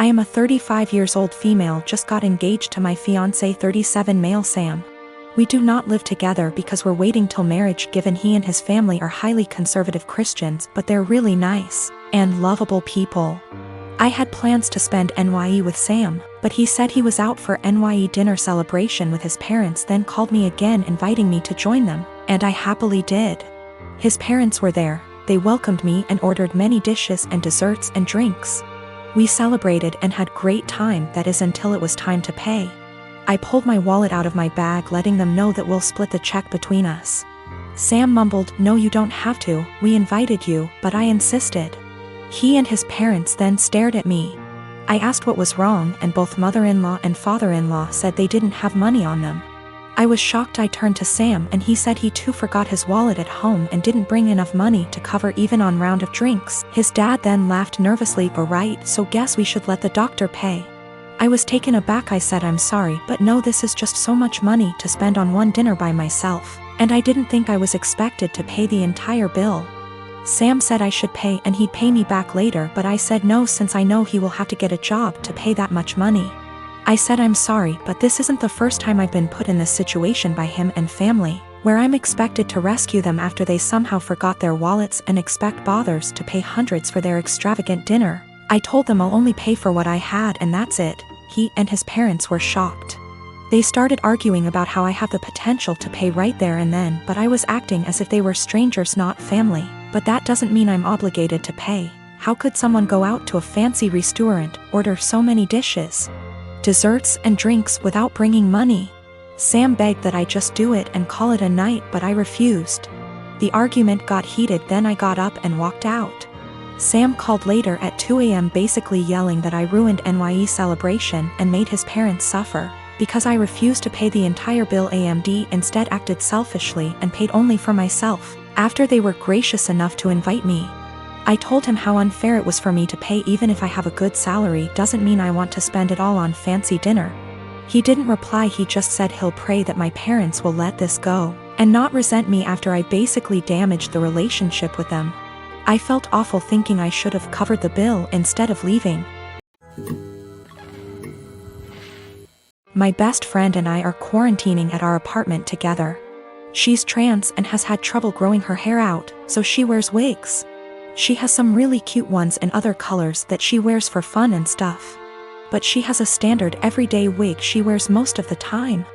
I am a 35 years old female just got engaged to my fiancé 37 male Sam. We do not live together because we're waiting till marriage given he and his family are highly conservative Christians but they're really nice and lovable people. I had plans to spend NYE with Sam, but he said he was out for NYE dinner celebration with his parents then called me again inviting me to join them, and I happily did. His parents were there, they welcomed me and ordered many dishes and desserts and drinks. We celebrated and had great time, that is until it was time to pay. I pulled my wallet out of my bag letting them know that we'll split the check between us. Sam mumbled, "No, you don't have to, we invited you," but I insisted. He and his parents then stared at me. I asked what was wrong and both mother-in-law and father-in-law said they didn't have money on them. I was shocked. I turned to Sam and he said he too forgot his wallet at home and didn't bring enough money to cover even on round of drinks. His dad then laughed nervously, "Right, so guess we should let the doctor pay." I was taken aback. I said, "I'm sorry, but no, this is just so much money to spend on one dinner by myself, and I didn't think I was expected to pay the entire bill." Sam said I should pay and he'd pay me back later, but I said no since I know he will have to get a job to pay that much money. I said, "I'm sorry, but this isn't the first time I've been put in this situation by him and family, where I'm expected to rescue them after they somehow forgot their wallets and expect bothers to pay hundreds for their extravagant dinner." I told them I'll only pay for what I had and that's it. He and his parents were shocked. They started arguing about how I have the potential to pay right there and then, but I was acting as if they were strangers, not family. But that doesn't mean I'm obligated to pay. How could someone go out to a fancy restaurant, order so many dishes, desserts and drinks without bringing money? Sam begged that I just do it and call it a night, but I refused. The argument got heated, then I got up and walked out. Sam called later at 2 a.m. basically yelling that I ruined NYE celebration and made his parents suffer, because I refused to pay the entire bill. AMD instead acted selfishly and paid only for myself, after they were gracious enough to invite me. I told him how unfair it was for me to pay. Even if I have a good salary doesn't mean I want to spend it all on fancy dinner. He didn't reply, he just said he'll pray that my parents will let this go, and not resent me after I basically damaged the relationship with them. I felt awful thinking I should have covered the bill instead of leaving. My best friend and I are quarantining at our apartment together. She's trans and has had trouble growing her hair out, so she wears wigs. She has some really cute ones in other colors that she wears for fun and stuff. But she has a standard everyday wig she wears most of the time.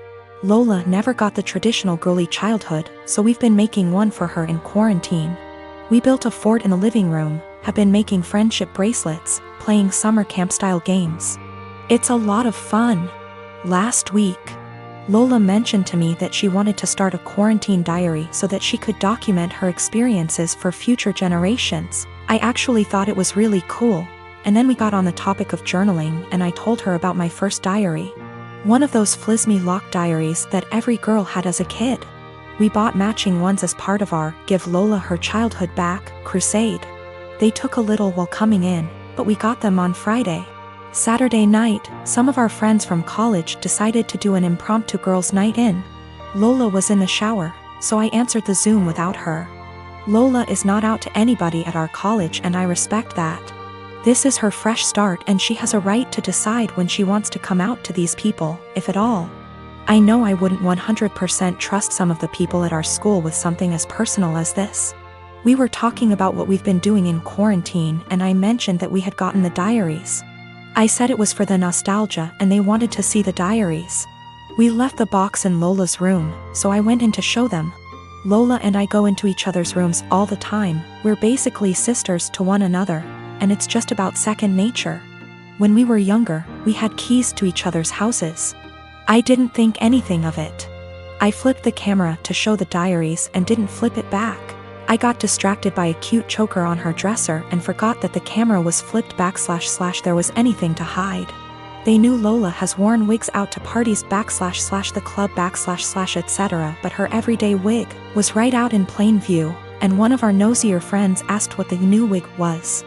Lola never got the traditional girly childhood, so we've been making one for her in quarantine. We built a fort in the living room, have been making friendship bracelets, playing summer camp-style games. It's a lot of fun. Last week, Lola mentioned to me that she wanted to start a quarantine diary so that she could document her experiences for future generations. I actually thought it was really cool, and then we got on the topic of journaling and I told her about my first diary. One of those flismy lock diaries that every girl had as a kid. We bought matching ones as part of our Give Lola Her Childhood Back crusade. They took a little while coming in, but we got them on Friday. Saturday night, some of our friends from college decided to do an impromptu girls' night in. Lola was in the shower, so I answered the Zoom without her. Lola is not out to anybody at our college and I respect that. This is her fresh start and she has a right to decide when she wants to come out to these people, if at all. I know I wouldn't 100% trust some of the people at our school with something as personal as this. We were talking about what we've been doing in quarantine and I mentioned that we had gotten the diaries. I said it was for the nostalgia and they wanted to see the diaries. We left the box in Lola's room, so I went in to show them. Lola and I go into each other's rooms all the time, we're basically sisters to one another, and it's just about second nature. When we were younger, we had keys to each other's houses. I didn't think anything of it. I flipped the camera to show the diaries and didn't flip it back. I got distracted by a cute choker on her dresser and forgot that the camera was flipped back / there was anything to hide. They knew Lola has worn wigs out to parties / the club / etc., but her everyday wig was right out in plain view, and one of our nosier friends asked what the new wig was.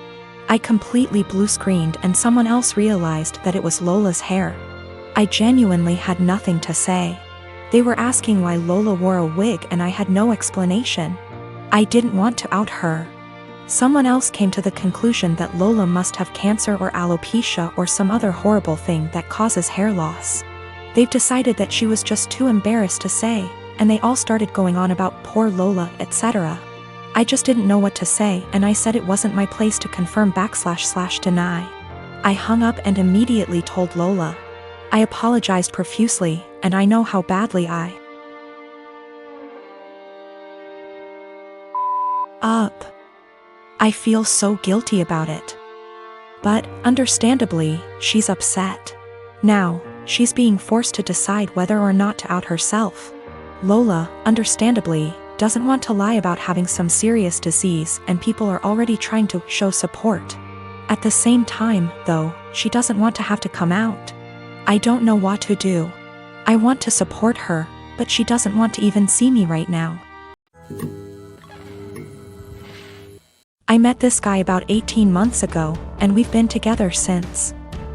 I completely blue-screened and someone else realized that it was Lola's hair. I genuinely had nothing to say. They were asking why Lola wore a wig and I had no explanation. I didn't want to out her. Someone else came to the conclusion that Lola must have cancer or alopecia or some other horrible thing that causes hair loss. They've decided that she was just too embarrassed to say, and they all started going on about poor Lola, etc. I just didn't know what to say, and I said it wasn't my place to confirm/deny. I hung up and immediately told Lola. I apologized profusely, and I know how badly I feel so guilty about it. But, understandably, she's upset. Now, she's being forced to decide whether or not to out herself. Lola, understandably, doesn't want to lie about having some serious disease, and people are already trying to show support. At the same time, though, she doesn't want to have to come out. I don't know what to do. I want to support her, but she doesn't want to even see me right now. I met this guy about 18 months ago, and we've been together since.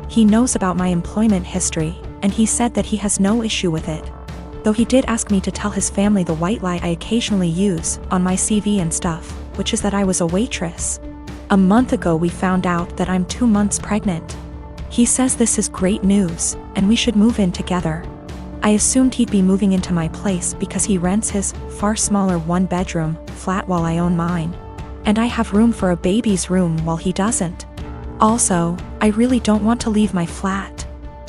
He knows about my employment history, and he said that he has no issue with it. Though he did ask me to tell his family the white lie I occasionally use on my CV and stuff, which is that I was a waitress. A month ago we found out that I'm 2 months pregnant. He says this is great news, and we should move in together. I assumed he'd be moving into my place because he rents his far smaller 1-bedroom flat while I own mine. And I have room for a baby's room while he doesn't. Also, I really don't want to leave my flat.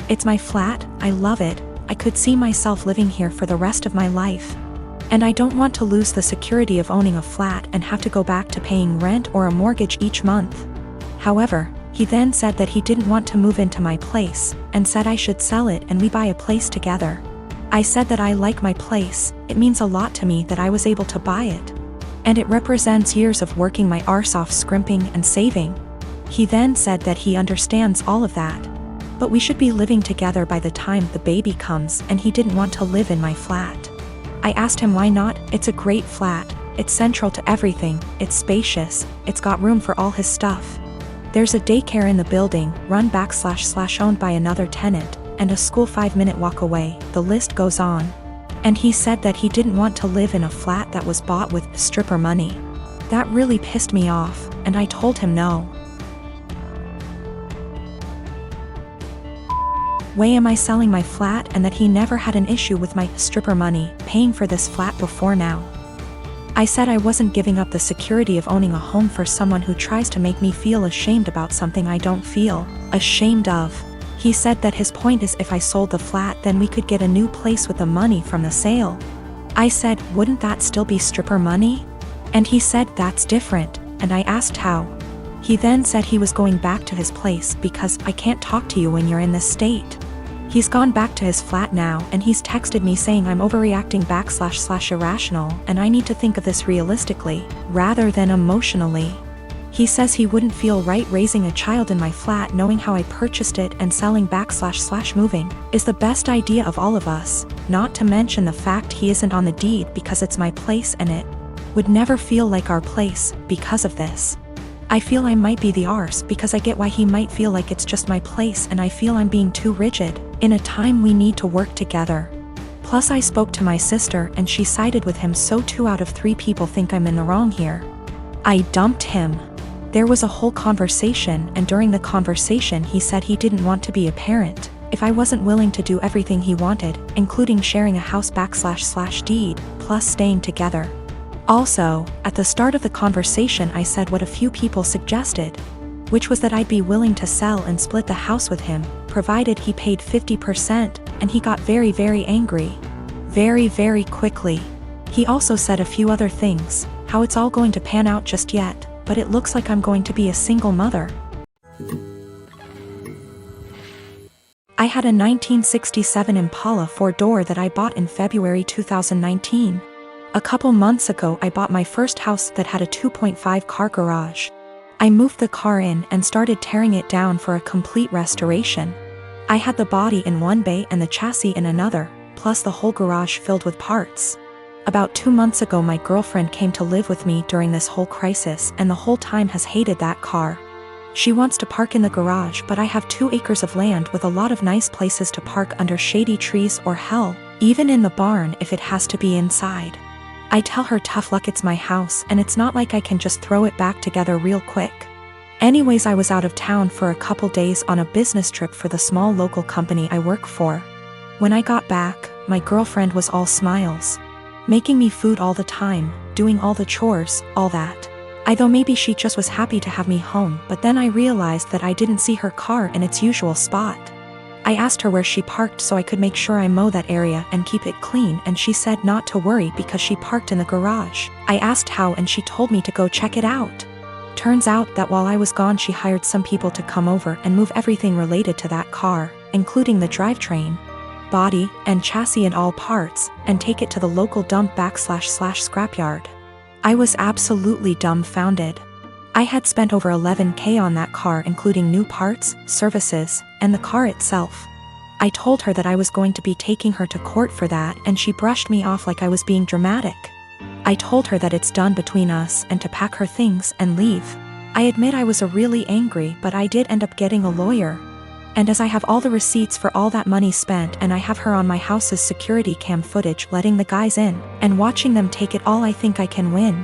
It's my flat, I love it, I could see myself living here for the rest of my life. And I don't want to lose the security of owning a flat and have to go back to paying rent or a mortgage each month. However, he then said that he didn't want to move into my place, and said I should sell it and we buy a place together. I said that I like my place, it means a lot to me that I was able to buy it. And it represents years of working my arse off scrimping and saving. He then said that he understands all of that. But we should be living together by the time the baby comes, and he didn't want to live in my flat. I asked him why not. It's a great flat, it's central to everything, it's spacious, it's got room for all his stuff. There's a daycare in the building, run//owned by another tenant, and a school 5-minute walk away, the list goes on. And he said that he didn't want to live in a flat that was bought with stripper money. That really pissed me off, and I told him no. Way am I selling my flat, and that he never had an issue with my stripper money paying for this flat before now. I said I wasn't giving up the security of owning a home for someone who tries to make me feel ashamed about something I don't feel ashamed of. He said that his point is if I sold the flat then we could get a new place with the money from the sale. I said, wouldn't that still be stripper money? And he said that's different, and I asked how. He then said he was going back to his place because I can't talk to you when you're in this state. He's gone back to his flat now, and he's texted me saying I'm overreacting / irrational, and I need to think of this realistically, rather than emotionally. He says he wouldn't feel right raising a child in my flat knowing how I purchased it, and selling / moving is the best idea of all of us, not to mention the fact he isn't on the deed because it's my place and it would never feel like our place because of this. I feel I might be the arse because I get why he might feel like it's just my place, and I feel I'm being too rigid in a time we need to work together. Plus I spoke to my sister and she sided with him, so 2 out of 3 people think I'm in the wrong here. I dumped him. There was a whole conversation, and during the conversation he said he didn't want to be a parent if I wasn't willing to do everything he wanted, including sharing a house / deed, plus staying together. Also, at the start of the conversation I said what a few people suggested, which was that I'd be willing to sell and split the house with him, provided he paid 50%, and he got very, very angry. Very, very quickly. He also said a few other things, how it's all going to pan out just yet, but it looks like I'm going to be a single mother. I had a 1967 Impala 4-door that I bought in February 2019. A couple months ago I bought my first house that had a 2.5 car garage. I moved the car in and started tearing it down for a complete restoration. I had the body in one bay and the chassis in another, plus the whole garage filled with parts. About 2 months ago my girlfriend came to live with me during this whole crisis, and the whole time has hated that car. She wants to park in the garage, but I have 2 acres of land with a lot of nice places to park under shady trees, or hell, even in the barn if it has to be inside. I tell her tough luck, it's my house and it's not like I can just throw it back together real quick. Anyways, I was out of town for a couple days on a business trip for the small local company I work for. When I got back, my girlfriend was all smiles. Making me food all the time, doing all the chores, all that. I thought maybe she just was happy to have me home, but then I realized that I didn't see her car in its usual spot. I asked her where she parked so I could make sure I mow that area and keep it clean, and she said not to worry because she parked in the garage. I asked how and she told me to go check it out. Turns out that while I was gone, she hired some people to come over and move everything related to that car, including the drivetrain, body, and chassis and all parts, and take it to the local dump / scrapyard. I was absolutely dumbfounded. I had spent over $11,000 on that car, including new parts, services, and the car itself. I told her that I was going to be taking her to court for that, and she brushed me off like I was being dramatic. I told her that it's done between us and to pack her things and leave. I admit I was really angry, but I did end up getting a lawyer. And as I have all the receipts for all that money spent, and I have her on my house's security cam footage letting the guys in and watching them take it all, I think I can win.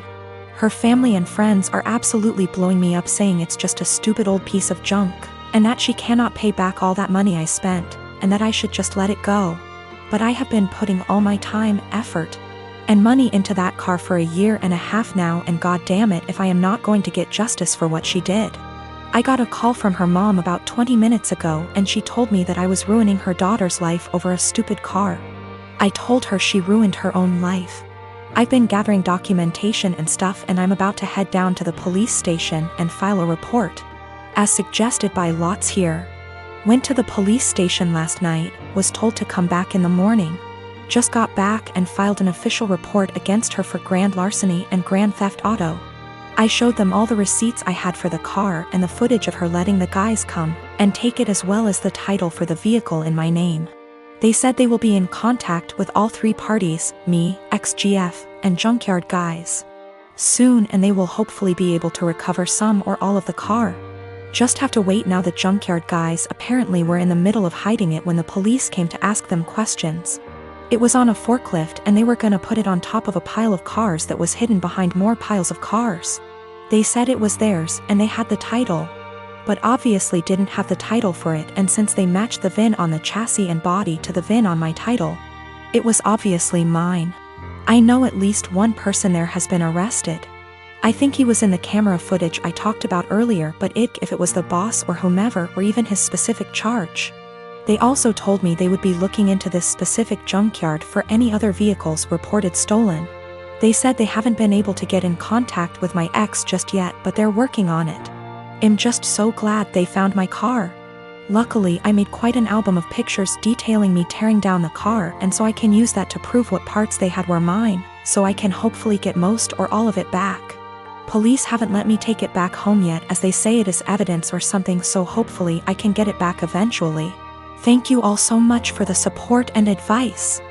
Her family and friends are absolutely blowing me up, saying it's just a stupid old piece of junk, and that she cannot pay back all that money I spent, and that I should just let it go. But I have been putting all my time, effort, and money into that car for 1.5 years now, and god damn it if I am not going to get justice for what she did. I got a call from her mom about 20 minutes ago, and she told me that I was ruining her daughter's life over a stupid car. I told her she ruined her own life. I've been gathering documentation and stuff, and I'm about to head down to the police station and file a report, as suggested by Lots here. Went to the police station last night, was told to come back in the morning. Just got back and filed an official report against her for grand larceny and grand theft auto. I showed them all the receipts I had for the car and the footage of her letting the guys come and take it, as well as the title for the vehicle in my name. They said they will be in contact with all 3 parties, me, XGF, and junkyard guys, soon, and they will hopefully be able to recover some or all of the car. Just have to wait now. The junkyard guys apparently were in the middle of hiding it when the police came to ask them questions. It was on a forklift, and they were gonna put it on top of a pile of cars that was hidden behind more piles of cars. They said it was theirs and they had the title, but obviously didn't have the title for it, and since they matched the VIN on the chassis and body to the VIN on my title, it was obviously mine. I know at least one person there has been arrested. I think he was in the camera footage I talked about earlier, but if it was the boss or whomever, or even his specific charge. They also told me they would be looking into this specific junkyard for any other vehicles reported stolen. They said they haven't been able to get in contact with my ex just yet, but they're working on it. I'm just so glad they found my car. Luckily, I made quite an album of pictures detailing me tearing down the car, and so I can use that to prove what parts they had were mine, so I can hopefully get most or all of it back. Police haven't let me take it back home yet, as they say it is evidence or something, so hopefully I can get it back eventually. Thank you all so much for the support and advice.